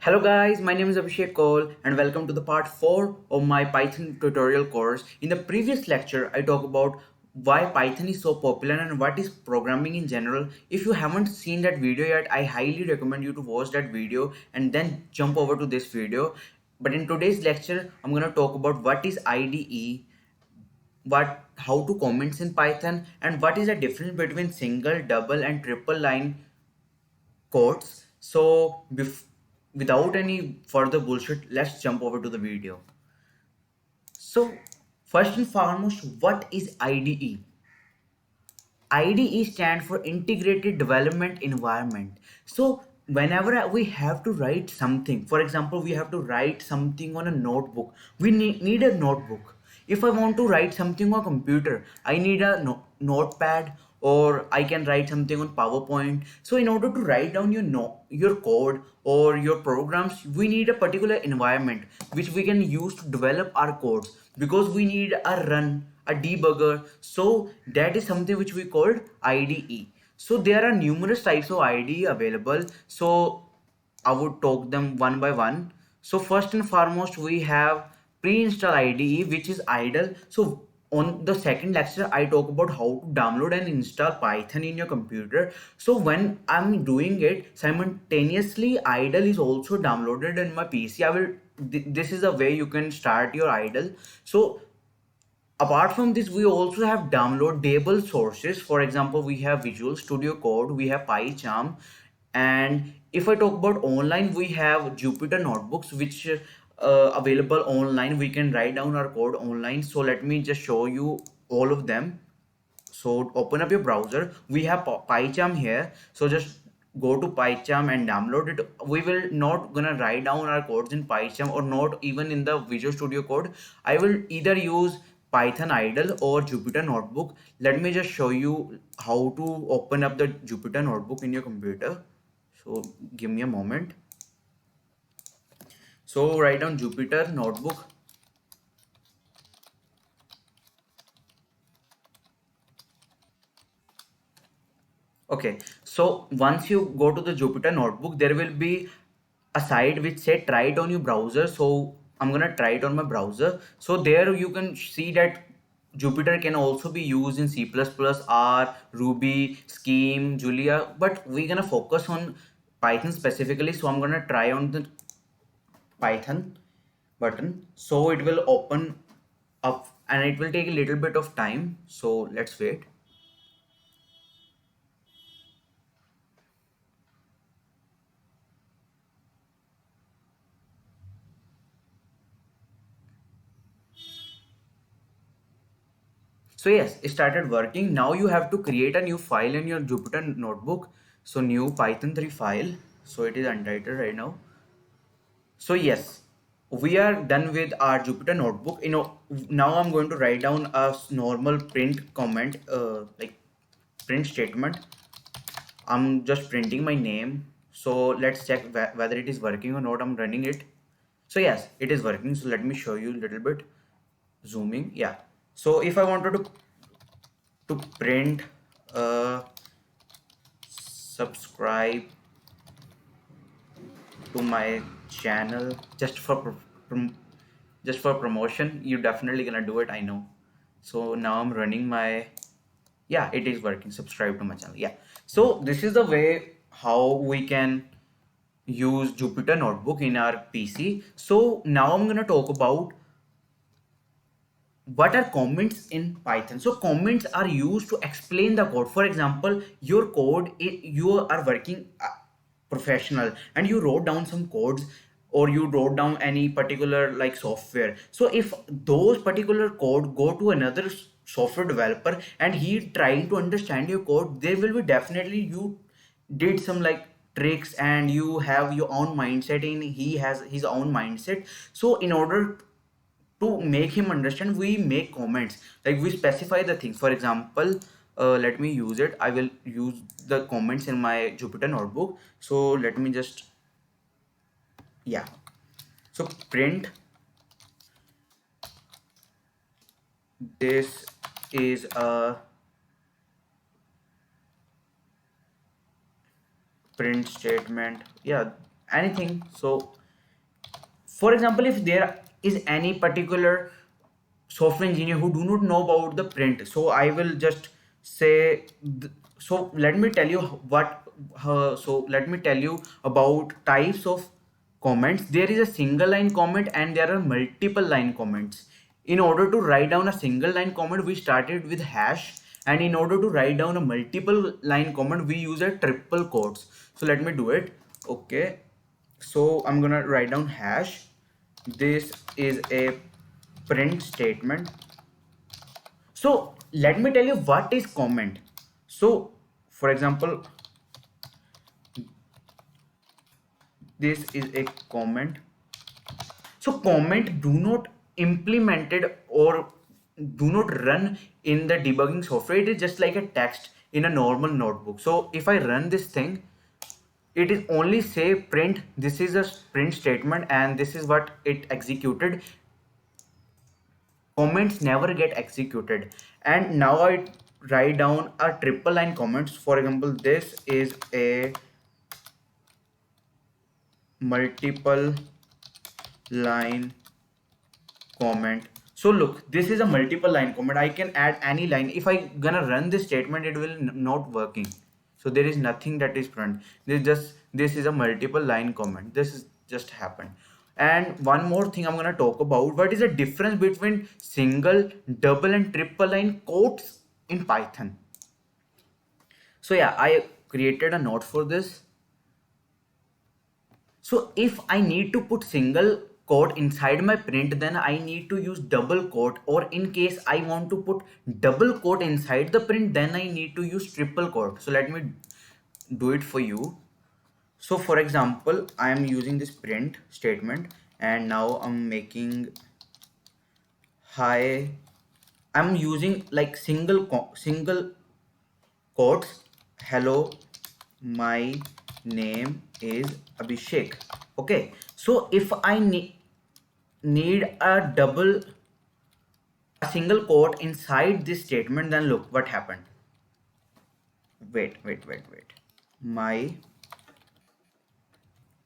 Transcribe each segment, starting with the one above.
Hello guys, my name is Abhishek Kaul and welcome to the part 4 of my Python tutorial course. In the previous lecture, I talked about why Python is so popular and what is programming in general. If you haven't seen that video yet, I highly recommend you to watch that video and then jump over to this video. But in today's lecture, I'm going to talk about what is IDE, how to comments in Python, and what is the difference between single, double and triple line codes. So without any further bullshit, let's jump over to the video. So first and foremost, what is IDE? IDE stands for Integrated Development Environment. So whenever we have to write something, for example, we have to write something on a notebook. We need a notebook. If I want to write something on a computer, I need a notepad, or I can write something on PowerPoint. So in order to write down your code or your programs, we need a particular environment which we can use to develop our codes, because we need a run, a debugger. So that is something which we called IDE. So there are numerous types of IDE available. So I would talk them one by one. So first and foremost, we have pre-install IDE, which is idle. So on the second lecture, I talk about how to download and install Python in your computer. So when I'm doing it, simultaneously idle is also downloaded in my PC. This is a way you can start your idle. So apart from this, we also have downloadable sources. For example, we have Visual Studio Code, we have PyCharm, and if I talk about online, we have Jupyter Notebooks, which available online. We can write down our code online. So let me just show you all of them. So open up your browser. We have PyCharm here. So just go to PyCharm and download it. We will not gonna write down our codes in PyCharm, or not even in the Visual Studio Code. I will either use Python idle or Jupyter Notebook. Let me just show you how to open up the Jupyter Notebook in your computer. So give me a moment. So write down Jupyter Notebook. Okay, so once you go to the Jupyter Notebook, there will be a site which say try it on your browser. So I'm gonna try it on my browser. So there you can see that Jupyter can also be used in C++, R, Ruby, Scheme, Julia, but we're gonna focus on Python specifically. So I'm gonna try on the Python button. So it will open up and it will take a little bit of time. So let's wait. So yes, it started working. Now you have to create a new file in your Jupyter Notebook. So new Python 3 file. So it is untitled right now. So yes, we are done with our Jupyter Notebook. Now I'm going to write down a normal print comment, like print statement. I'm just printing my name. So let's check whether it is working or not. I'm running it. So yes, it is working. So let me show you a little bit. Zooming. Yeah. So if I wanted to print subscribe to my channel just for just for promotion, you definitely gonna do it, I know. So now I'm running my, yeah, it is working. Subscribe to my channel. Yeah, so this is the way how we can use Jupyter Notebook in our PC. So now I'm gonna talk about what are comments in Python. So comments are used to explain the code. For example, your code, you are working professional and you wrote down some codes, or you wrote down any particular like software. So if those particular code go to another software developer and he trying to understand your code, there will be definitely you did some like tricks, and you have your own mindset and he has his own mindset. So in order to make him understand, we make comments, like we specify the things. For example, let me use it. I will use the comments in my Jupyter Notebook. So let me just, yeah, so print, this is a print statement. Yeah, anything. So for example, if there is any particular software engineer who do not know about the print, so I will just say so let me tell you what so let me tell you about types of comments. There is a single line comment and there are multiple line comments. In order to write down a single line comment, we started with hash, and in order to write down a multiple line comment, we use a triple quotes. So let me do it. Okay, so I'm gonna write down hash. This is a print statement. So let me tell you what is comment. So for example, this is a comment. So comment do not implemented or do not run in the debugging software. It is just like a text in a normal notebook. So if I run this thing, it is only say print. This is a print statement and this is what it executed. Comments never get executed. And now I write down a triple line comments. For example, this is a multiple line comment. So look, this is a multiple line comment. I can add any line. If I gonna run this statement, it will not working. So there is nothing that is print. This is a multiple line comment. This is just happened. And one more thing I'm gonna talk about. What is the difference between single, double, and triple line quotes in Python? So yeah, I created a note for this. So if I need to put single quote inside my print, then I need to use double quote, or in case I want to put double quote inside the print, then I need to use triple quote. So let me do it for you. So for example, I am using this print statement and now I'm making hi. I'm using like single quotes. Hello, my name is Abhishek. Okay, so if I need a single quote inside this statement, then look what happened. Wait. My,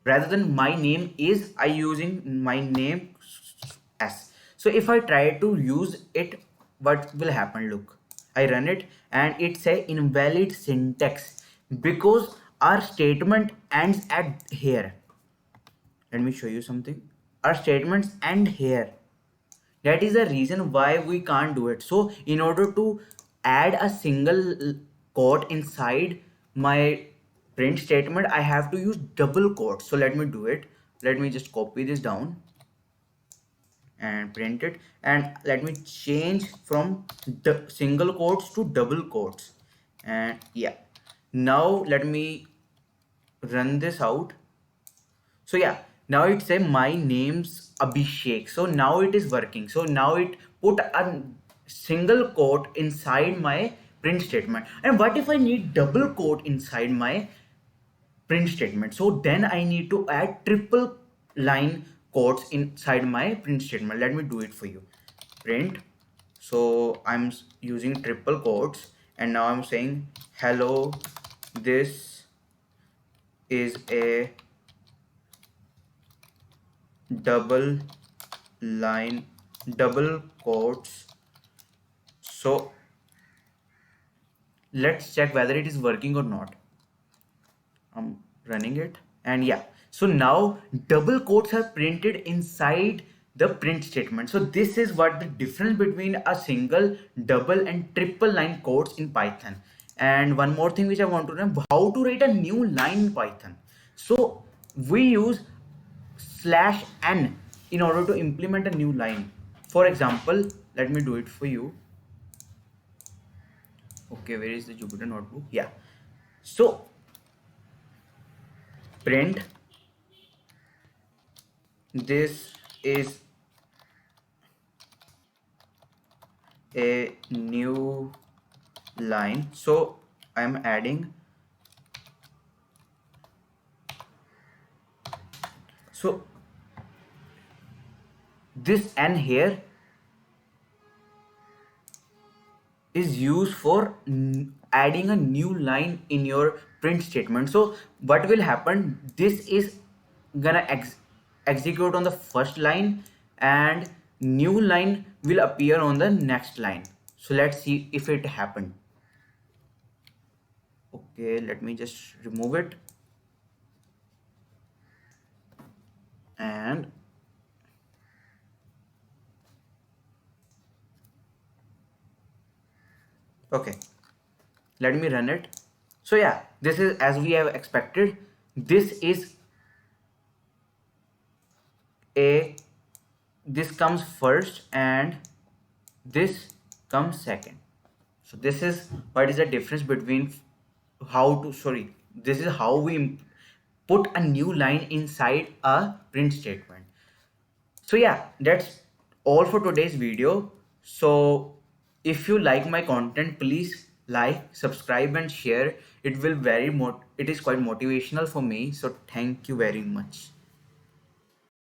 rather than my name is, I using my name as. So if I try to use it, what will happen? Look, I run it and it say invalid syntax because our statement ends at here. Let me show you something. Our statements end here. That is the reason why we can't do it. So in order to add a single quote inside my print statement, I have to use double quotes. So let me do it. Let me just copy this down and print it, and let me change from the single quotes to double quotes. And yeah, now let me run this out. So yeah, now it say my name's Abhishek. So now it is working. So now it put a single quote inside my print statement. And what if I need double quote inside my print statement? So then I need to add triple line quotes inside my print statement. Let me do it for you. Print. So I'm using triple quotes and now I'm saying hello, this is a double line, double quotes. So let's check whether it is working or not. I'm running it and yeah, so now double quotes are printed inside the print statement. So this is what the difference between a single, double, and triple line quotes in Python. And one more thing which I want to know, how to write a new line in Python. So we use /n in order to implement a new line. For example, let me do it for you. Okay, where is the Jupyter notebook? Yeah, so print, this is a new line. So I'm adding, so this n here is used for adding a new line in your print statement. So what will happen, this is gonna execute on the first line, and new line will appear on the next line. So let's see if it happened. Okay, let me just remove it. And okay, let me run it. So yeah, this is as we have expected. This is a this comes first and this comes second. So this is what is the difference between how to sorry this is how we put a new line inside a print statement. So yeah, that's all for today's video. So if you like my content, please like, subscribe and share. It will it is quite motivational for me. So thank you very much.